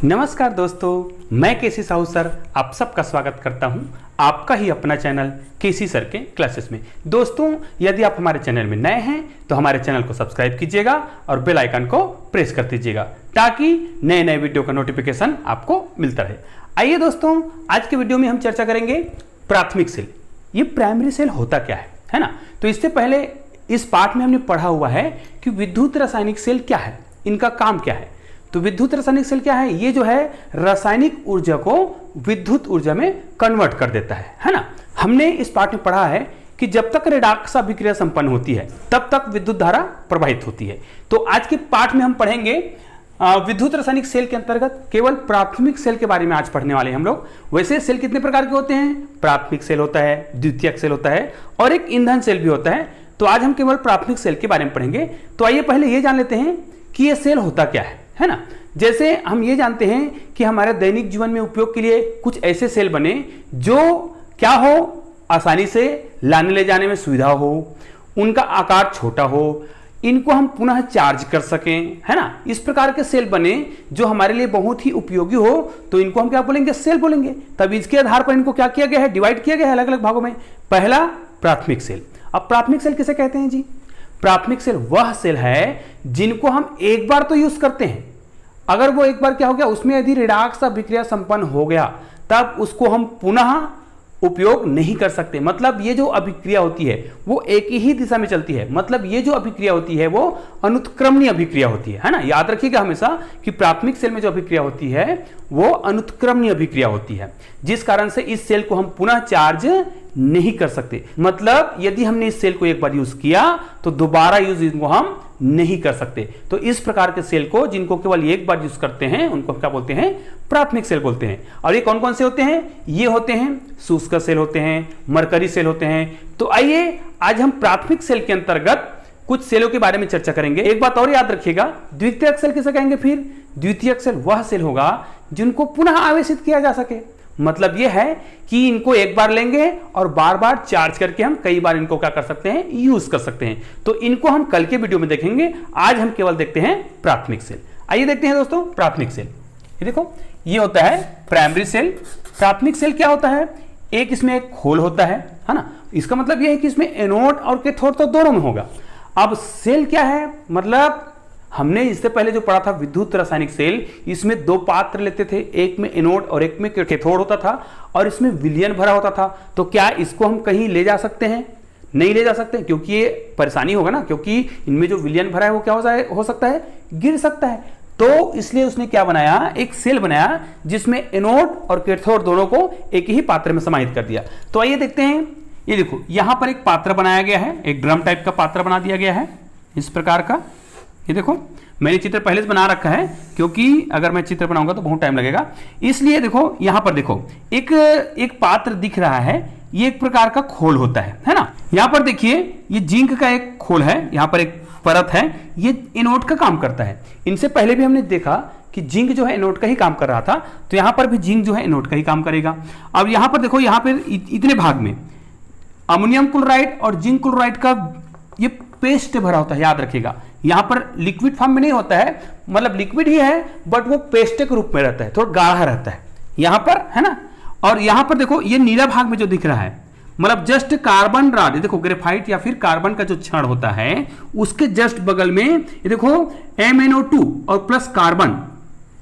नमस्कार दोस्तों, मैं केसी साहू सर आप सबका स्वागत करता हूं आपका ही अपना चैनल केसी सर के क्लासेस में। दोस्तों, यदि आप हमारे चैनल में नए हैं तो हमारे चैनल को सब्सक्राइब कीजिएगा और बेल आइकन को प्रेस कर दीजिएगा ताकि नए नए वीडियो का नोटिफिकेशन आपको मिलता रहे। आइए दोस्तों, आज के वीडियो में हम चर्चा करेंगे प्राथमिक सेल। ये प्राइमरी सेल होता क्या है ना। तो इससे पहले इस पाठ में हमने पढ़ा हुआ है कि विद्युत रासायनिक सेल क्या है, इनका काम क्या है। तो विद्युत रासायनिक सेल क्या है, ये जो है रासायनिक ऊर्जा को विद्युत ऊर्जा में कन्वर्ट कर देता है ना। हमने इस पाठ में पढ़ा है कि जब तक रेडॉक्स अभिक्रिया संपन्न होती है तब तक विद्युत धारा प्रवाहित होती है। तो आज के पाठ में हम पढ़ेंगे विद्युत रासायनिक सेल के अंतर्गत केवल प्राथमिक सेल के बारे में आज पढ़ने वाले हैं हम लोग। वैसे सेल कितने प्रकार के होते हैं, प्राथमिक सेल होता है, द्वितीयक सेल होता है और एक ईंधन सेल भी होता है। तो आज हम केवल प्राथमिक सेल के बारे में पढ़ेंगे। तो आइए पहले ये जान लेते हैं कि ये सेल होता क्या है ना। जैसे हम ये जानते हैं कि हमारे दैनिक जीवन में उपयोग के लिए कुछ ऐसे सेल बने जो क्या हो, आसानी से लाने ले जाने में सुविधा हो, उनका आकार छोटा हो, इनको हम पुनः चार्ज कर सकें, है ना। इस प्रकार के सेल बने जो हमारे लिए बहुत ही उपयोगी हो, तो इनको हम क्या बोलेंगे, सेल बोलेंगे। तब इसके आधार पर इनको क्या किया गया है, डिवाइड किया गया है अलग अलग भागों में। पहला प्राथमिक सेल। अब प्राथमिक सेल किसे कहते हैं जी? प्राथमिक सेल वह सेल है जिनको हम एक बार तो यूज करते हैं। अगर वो एक बार क्या हो गया, उसमें यदि रेडॉक्स अभिक्रिया संपन्न हो गया तब उसको हम पुनः उपयोग नहीं कर सकते। मतलब ये जो अभिक्रिया होती है वो एक ही दिशा में चलती है। मतलब ये जो अभिक्रिया होती है वो अनुत्क्रमणीय अभिक्रिया होती है ना। याद रखिएगा हमेशा कि प्राथमिक सेल में जो अभिक्रिया होती है वो अनुत्क्रमणीय अभिक्रिया होती है, जिस कारण से इस सेल को हम पुनः चार्ज नहीं कर सकते। मतलब यदि हमने इस सेल को एक बार यूज किया तो दोबारा यूज इनको हम नहीं कर सकते। तो इस प्रकार के सेल को जिनको केवल एक बार यूज करते हैं उनको क्या बोलते हैं, प्राथमिक सेल बोलते हैं। और ये कौन कौन से होते हैं, ये होते हैं शुष्क सेल होते हैं, मरकरी सेल होते हैं। तो आइए आज हम प्राथमिक सेल के अंतर्गत कुछ सेलों के बारे में चर्चा करेंगे। एक बात और याद रखिएगा, द्वितीयक सेल किसे कहेंगे फिर? द्वितीयक सेल वह सेल होगा जिनको पुनः आवेशित किया जा सके। मतलब यह है कि इनको एक बार लेंगे और बार बार चार्ज करके हम कई बार इनको क्या कर सकते हैं, यूज कर सकते हैं। तो इनको हम कल के वीडियो में देखेंगे, आज हम केवल देखते हैं प्राथमिक सेल। आइए देखते हैं दोस्तों प्राथमिक सेल। ये देखो, ये होता है प्राइमरी सेल। प्राथमिक सेल क्या होता है, एक इसमें एक खोल होता है ना। इसका मतलब यह है कि इसमें एनोड और कैथोड तो दोनों में होगा। अब सेल क्या है, मतलब हमने इससे पहले जो पढ़ा था विद्युत रासायनिक सेल, इसमें दो पात्र लेते थे, एक में एनोड और एक में कैथोड होता था और इसमें विलयन भरा होता था। तो क्या इसको हम कहीं ले जा सकते हैं? नहीं ले जा सकते, क्योंकि ये परेशानी होगा ना, क्योंकि इनमें जो विलयन भरा है वो क्या हो सकता है, गिर सकता है। तो इसलिए उसने क्या बनाया, एक सेल बनाया जिसमें एनोड और कैथोड दोनों को एक ही पात्र में समाहित कर दिया। तो आइए देखते हैं। ये देखो, यहां पर एक पात्र बनाया गया है, एक ड्रम टाइप का पात्र बना दिया गया है इस प्रकार का। ये देखो, मैंने चित्र पहले से बना रखा है क्योंकि अगर मैं चित्र बनाऊंगा तो बहुत टाइम लगेगा, इसलिए देखो यहां पर देखो एक पात्र दिख रहा है। ये एक प्रकार का खोल होता है ना। यहां पर देखिए, ये जिंक का एक खोल है, यहां पर एक परत है, ये एनोड का काम करता है। इनसे पहले भी हमने देखा कि जिंक जो है एनोड का ही काम कर रहा था, तो यहां पर भी जिंक जो है एनोड का ही काम करेगा। अब यहां पर देखो, यहां पर इतने भाग में अमोनियम क्लोराइड और जिंक क्लोराइड का ये पेस्ट भरा होता है। याद रखिएगा, यहां पर लिक्विड फॉर्म में नहीं होता है, मतलब लिक्विड ही है बट वो पेस्ट के रूप में रहता है, थोड़ा गाढ़ा रहता है यहां पर, है ना। और यहां पर देखो, ये नीला भाग में जो दिख रहा है, मतलब जस्ट कार्बन रॉड, ये देखो ग्रेफाइट या फिर कार्बन का जो क्षण होता है उसके जस्ट बगल में ये देखो MnO2 और प्लस कार्बन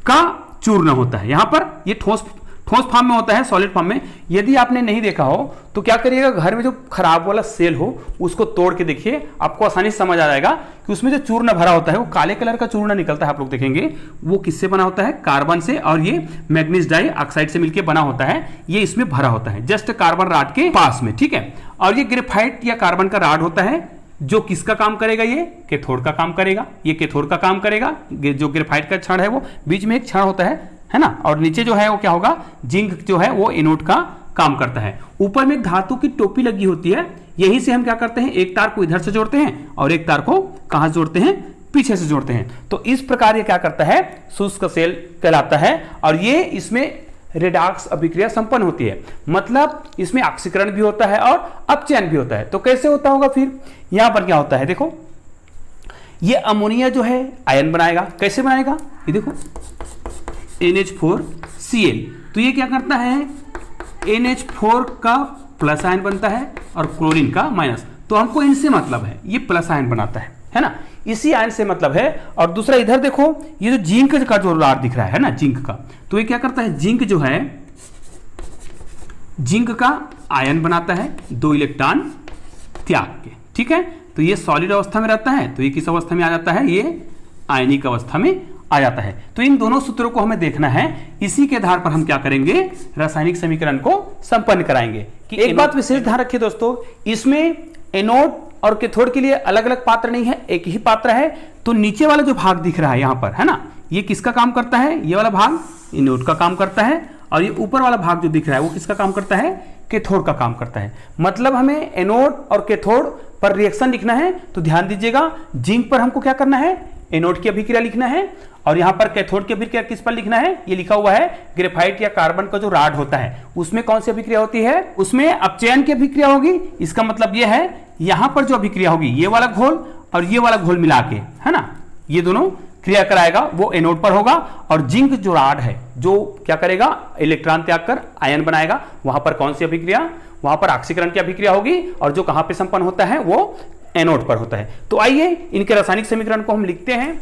का चूर्ण होता है। यहां पर ये ठोस फॉर्म में होता है, सॉलिड फॉर्म में। यदि आपने नहीं देखा हो तो क्या करिएगा, घर में जो खराब वाला सेल हो उसको तोड़ के देखिए, आपको आसानी से समझ आ जाएगा कि उसमें जो चूर्ण भरा होता है वो काले कलर का चूर्ण निकलता है। आप लोग देखेंगे वो किससे बना होता है, कार्बन से, और ये मैग्नीज डाइऑक्साइड से मिलकर बना होता है। ये इसमें भरा होता है जस्ट कार्बन रॉड के पास में, ठीक है। और ये ग्रेफाइट या कार्बन का रॉड होता है जो किसका काम करेगा, ये कैथोड का काम करेगा। ये कैथोड का काम करेगा। जो ग्रेफाइट का क्षण है वो बीच में एक क्षण होता है ना। और नीचे जो है वो क्या होगा, जिंक जो है वो एनोड का काम करता है। ऊपर में एक धातु की टोपी लगी होती है, यहीं से हम क्या करते हैं, एक तार को इधर से जोड़ते हैं और एक तार को कहां जोड़ते हैं, पीछे से जोड़ते हैं। तो इस प्रकार ये क्या करता है, शुष्क सेल कहलाता है। और ये इसमें रेडॉक्स अभिक्रिया संपन्न होती है, मतलब इसमें ऑक्सीकरण भी होता है और अपचयन भी होता है। तो कैसे होता होगा फिर, यहां पर क्या होता है, देखो ये अमोनिया जो है आयन बनाएगा। कैसे बनाएगा, ये देखो NH4Cl। तो ये क्या करता है, NH4 का प्लस आयन बनता है और क्लोरीन का माइनस। तो हमको इनसे मतलब है, ये प्लस आयन बनाता है ना, इसी आयन से मतलब है। और दूसरा इधर देखो, ये जो जिंक का जो रॉड दिख रहा है ना, जिंक का, तो ये क्या करता है, जिंक जो है, जिंक का आयन बनाता है 2 इलेक्ट्रॉन त्याग के। ठीक है, तो ये सॉलिड अवस्था में रहता है, तो ये किस अवस्था में आ जाता है, ये आयनिक अवस्था में आ जाता है। तो इन दोनों सूत्रों को हमें देखना है, इसी के आधार पर हम क्या करेंगे, रासायनिक समीकरण को संपन्न कराएंगे। कि एक बात विशेष ध्यान रखिए दोस्तों, इसमें एनोड और कैथोड के लिए अलग अलग पात्र नहीं है, एक ही पात्र है। तो नीचे वाला जो भाग दिख रहा है यहां पर, है ना, ये किसका काम करता है, ये वाला भाग एनोड का काम करता है, और ये ऊपर वाला भाग जो दिख रहा है वो किसका काम करता है, कैथोड का काम करता है। मतलब हमें एनोड और कैथोड पर रिएक्शन लिखना है, तो ध्यान दीजिएगा, जिंक पर हमको क्या करना है, एनोड की अभिक्रिया लिखना है, और यहां पर कैथोड की अभिक्रिया किस पर लिखना है, ये लिखा हुआ है ग्रेफाइट या कार्बन का जो राड होता है उसमें कौन सी अभिक्रिया होती है, उसमें अपचयन की अभिक्रिया होगी। इसका मतलब ये है, यहां पर जो अभिक्रिया होगी ये वाला घोल और ये वाला घोल मिला के, है ना, ये दोनों क्रिया कराएगा, वो एनोड पर होगा। और जिंक जो राड है जो क्या करेगा, इलेक्ट्रॉन त्याग कर आयन बनाएगा, वहां पर कौन सी अभिक्रिया, वहां पर ऑक्सीकरण की अभिक्रिया होगी, और जो कहां पे संपन्न होता है वो एनोड पर होता है। तो आइए इनके रासायनिक समीकरण को हम लिखते हैं।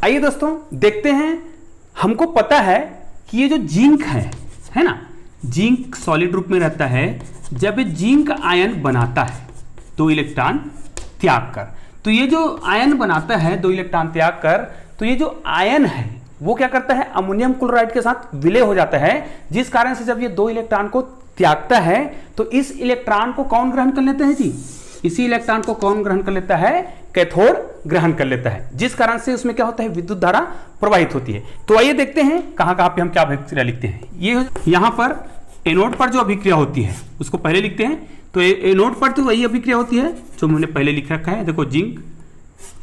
आइए दोस्तों देखते हैं, हमको पता है कि ये जो जिंक है ना, जिंक सॉलिड रूप में रहता है जब जिंक आयन बनाता है 2 इलेक्ट्रॉन त्याग कर। तो ये जो आयन बनाता है 2 इलेक्ट्रॉन त्याग कर, तो ये जो आयन है वो क्या करता है, अमोनियम क्लोराइड के साथ विलय हो जाता है, जिस कारण से जब ये 2 इलेक्ट्रॉन को त्यागता है तो इस इलेक्ट्रॉन को कौन ग्रहण कर लेता है जी, इसी इलेक्ट्रॉन को कौन ग्रहण कर लेता है, कैथोड ग्रहण कर लेता है, जिस कारण से उसमें क्या होता है, विद्युत धारा प्रवाहित होती है। तो आइए देखते हैं कहां कहां पे हम क्या अभिक्रिया लिखते हैं। ये यहां पर एनोड पर जो अभिक्रिया होती है उसको पहले लिखते हैं। तो एनोड पर तो वही अभिक्रिया होती है जो हमने पहले लिख रखा है। देखो, जिंक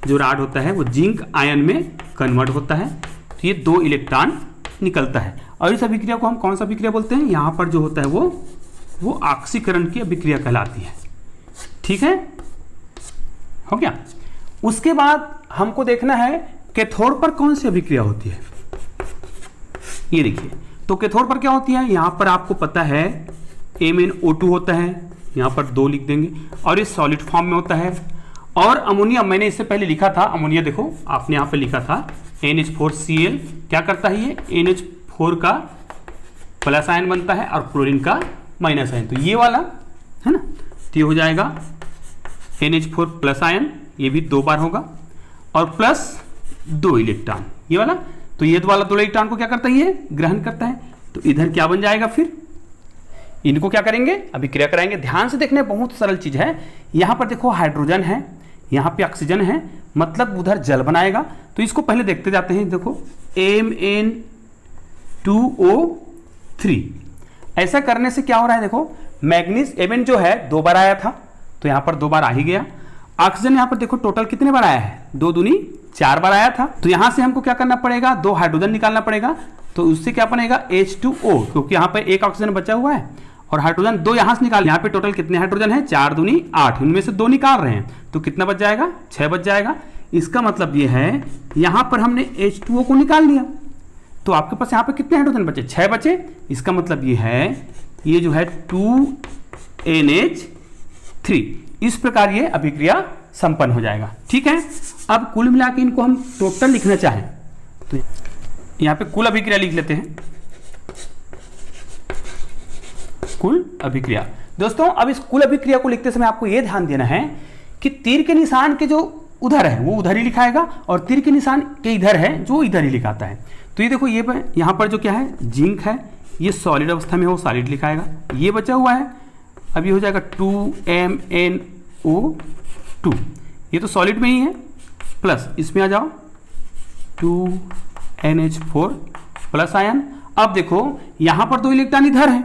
जो राड होता है वो जिंक आयन में कन्वर्ट होता है, तो ये 2 इलेक्ट्रॉन निकलता है। और इस अभिक्रिया को हम कौन सा अभिक्रिया बोलते हैं, यहां पर जो होता है वो ऑक्सीकरण की अभिक्रिया कहलाती है। ठीक है, हो गया। उसके बाद हमको देखना है कैथोड पर कौन सी अभिक्रिया होती है। ये देखिए, तो कैथोड पर क्या होती है, यहां पर आपको पता है MnO2 होता है, यहां पर 2 लिख देंगे, और ये सॉलिड फॉर्म में होता है। और अमोनिया मैंने इससे पहले लिखा था, अमोनिया देखो आपने यहां पर लिखा था NH4Cl, क्या करता है ये, NH4 का प्लस आयन बनता है और क्लोरीन का माइनस आयन। तो ये वाला है ना, तो ये हो जाएगा NH4 प्लस आयन, ये भी 2 बार होगा, और प्लस 2 इलेक्ट्रॉन ये वाला। तो ये वाला 2 इलेक्ट्रॉन को क्या करता है, ये ग्रहण करता है। तो इधर क्या बन जाएगा, फिर इनको क्या करेंगे, अभिक्रिया कराएंगे। ध्यान से देखने, बहुत सरल चीज है। यहां पर देखो हाइड्रोजन है, यहां पे ऑक्सीजन है, मतलब उधर जल बनाएगा। तो इसको पहले देखते जाते हैं। देखो MN2O3, ऐसा करने से क्या हो रहा है, देखो मैग्नीज Mn जो है 2 बार आया था, तो यहां पर 2 बार आ ही गया। ऑक्सीजन यहां पर देखो टोटल कितने बार आया है, 2 दूनी 4 बार आया था। तो यहां से हमको क्या करना पड़ेगा, 2 हाइड्रोजन निकालना पड़ेगा। तो उससे क्या बनेगा, H2O, क्योंकि यहां पर 1 ऑक्सीजन बचा हुआ है और हाइड्रोजन 2 यहां से निकाल। यहां पे टोटल कितने हाइड्रोजन है, 4 दूनी 8, इनमें से 2 निकाल रहे हैं, तो कितना बच जाएगा, 6 बच जाएगा। इसका मतलब ये है यहां पर हमने H2O को निकाल लिया, तो आपके पास यहां पे कितने हाइड्रोजन बचे, 6 बचे। इसका मतलब ये है, ये जो है 2NH3। इस प्रकार ये अभिक्रिया संपन्न हो जाएगा। ठीक है, अब कुल मिला के इनको हम टोटल लिखना चाहें तो यहां पे कुल अभिक्रिया लिख लेते हैं, कुल अभिक्रिया। दोस्तों अब इस कुल अभिक्रिया को लिखते समय आपको यह ध्यान देना है कि तीर के निशान के जो उधर है वो उधर ही लिखाएगा, और तीर के निशान के इधर है जो इधर ही लिखाता है। तो ये देखो, ये यहां पर जो क्या है, जिंक है, ये सॉलिड अवस्था में हो, सॉलिड लिखाएगा। ये बचा हुआ है, अब ये हो जाएगा 2MnO2, ये तो सॉलिड में ही है, प्लस इसमें आ जाओ 2NH4 प्लस आयन। अब देखो यहां पर 2 इलेक्ट्रॉन इधर है,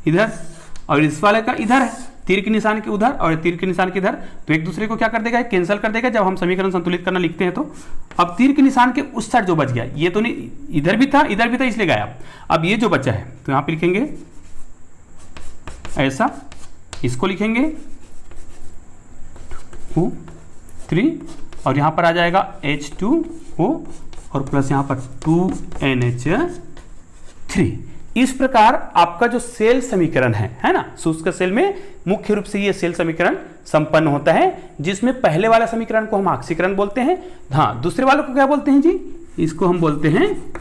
इधर, और इस वाले का इधर है, तीर के निशान के उधर और तीर के निशान के इधर। तो एक दूसरे को क्या कर देगा, कैंसिल कर देगा जब हम समीकरण संतुलित करना लिखते हैं। तो अब तीर के निशान के उस साइड जो बच गया, ये तो नहीं, इधर भी था इधर भी था, इसलिए गया। अब ये जो बचा है तो यहां पे लिखेंगे ऐसा, इसको लिखेंगे 2 3, और यहां पर आ जाएगा H2O और प्लस यहाँ पर 2NH3। इस प्रकार आपका जो सेल समीकरण है ना, शुष्क सेल में मुख्य रूप से ये सेल समीकरण संपन्न होता है, जिसमें पहले वाला समीकरण को हम ऑक्सीकरण बोलते हैं, हाँ दूसरे वाले को क्या बोलते हैं जी, इसको हम बोलते हैं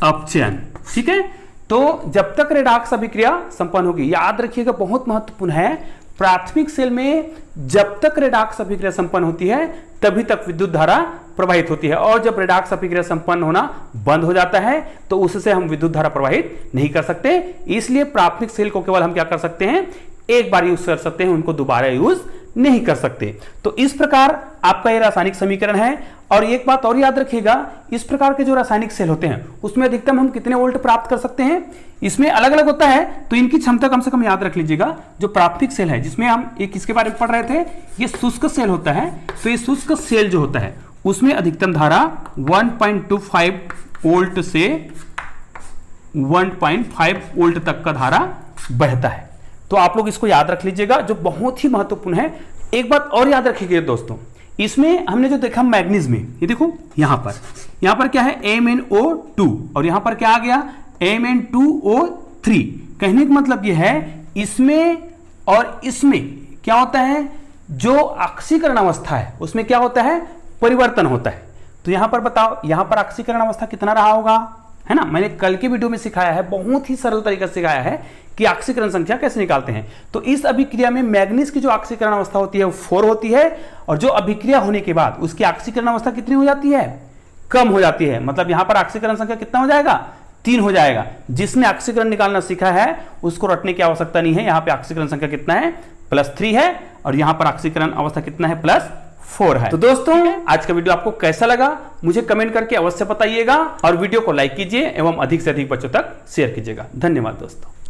अपचयन। ठीक है, तो जब तक रेडॉक्स अभिक्रिया संपन्न होगी, याद रखिएगा बहुत महत्वपूर्ण है, प्राथमिक सेल में जब तक रेडॉक्स अभिक्रिया संपन्न होती है तभी तक विद्युत धारा प्रवाहित होती है, और जब रेडॉक्स अभिक्रिया संपन्न होना बंद हो जाता है तो उससे हम विद्युत धारा प्रवाहित नहीं कर सकते। इसलिए प्राथमिक सेल को केवल हम क्या कर सकते हैं, एक बार यूज कर सकते हैं, उनको दोबारा यूज नहीं कर सकते। तो इस प्रकार आपका ये रासायनिक समीकरण है। और एक बात और याद रखिएगा, इस प्रकार के जो रासायनिक सेल होते हैं उसमें अधिकतम हम कितने वोल्ट प्राप्त कर सकते हैं, इसमें अलग अलग होता है, तो इनकी क्षमता कम से कम याद रख लीजिएगा। जो प्राथमिक सेल है, जिसमें हम एक किसके बारे में पढ़ रहे थे, ये शुष्क सेल होता है, तो ये शुष्क सेल जो होता है उसमें अधिकतम धारा 1.25 वोल्ट से 1.5 वोल्ट तक का धारा बहता है। तो आप लोग इसको याद रख लीजिएगा, जो बहुत ही महत्वपूर्ण है। एक बात और याद रखिएगा दोस्तों, इसमें हमने जो देखा मैग्नीज में, ये देखो यहां पर क्या है, MnO2, और यहां पर क्या आ गया, Mn2O3। कहने का मतलब ये है, इसमें और इसमें क्या होता है, जो ऑक्सीकरण अवस्था है उसमें क्या होता है, परिवर्तन होता है। तो यहां पर बताओ, यहां पर ऑक्सीकरण अवस्था कितना रहा होगा, है ना, मैंने कल के वीडियो में सिखाया है, बहुत ही सरल तरीके से सिखाया है कि ऑक्सीकरण संख्या कैसे निकालते हैं। तो इस अभिक्रिया में मैग्नीज की जो ऑक्सीकरण अवस्था होती है वो 4 होती है, और जो अभिक्रिया होने के बाद उसकी ऑक्सीकरण अवस्था कितनी हो जाती है, कम हो जाती है। मतलब यहां पर ऑक्सीकरण संख्या कितना हो जाएगा, 3 हो जाएगा। जिसने ऑक्सीकरण निकालना सीखा है उसको रटने की आवश्यकता नहीं है। यहाँ पे ऑक्सीकरण संख्या कितना है, +3 है, और यहाँ पर ऑक्सीकरण अवस्था कितना है, +4 है। तो दोस्तों आज का वीडियो आपको कैसा लगा मुझे कमेंट करके अवश्य बताइएगा, और वीडियो को लाइक कीजिए एवं अधिक से अधिक बच्चों तक शेयर कीजिएगा। धन्यवाद दोस्तों।